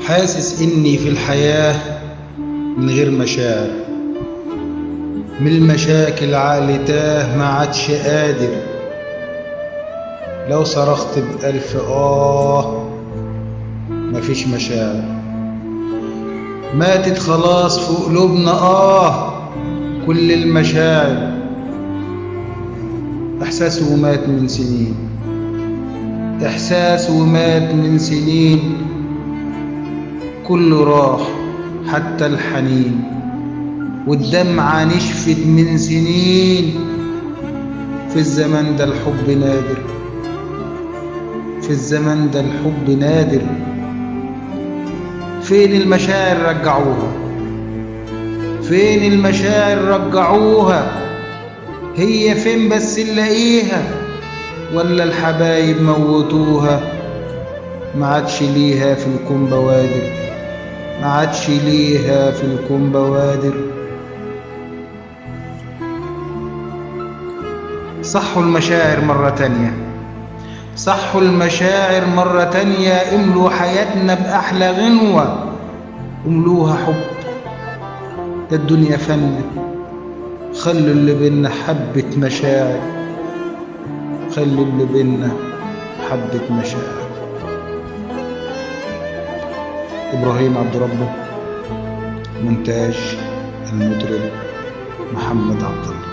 حاسس إني في الحياة من غير مشاعر، من المشاكل عقلي تاه ما عادش قادر. لو صرخت بألف مفيش مشاعر، ماتت خلاص في قلوبنا كل المشاعر. إحساس ومات من سنين، إحساس ومات من سنين، كله راح حتى الحنين، والدمعة نشفت من سنين. في الزمن ده الحب نادر، في الزمن ده الحب نادر. فين المشاعر رجعوها، فين المشاعر رجعوها؟ هي فين بس نلاقيها؟ ولا الحبايب موتوها؟ ما عادش ليها في الكون بوادر، ما عادش ليها في الكون بوادر. صحوا المشاعر مرة تانية، صحوا المشاعر مرة تانية. املوا حياتنا بأحلى غنوة، املوها حب. ده الدنيا فن، خلوا اللي بينا حبة مشاعر، خلوا اللي بينا حبة مشاعر. إبراهيم عبد ربه، مونتاج المطرب محمد عبد الله.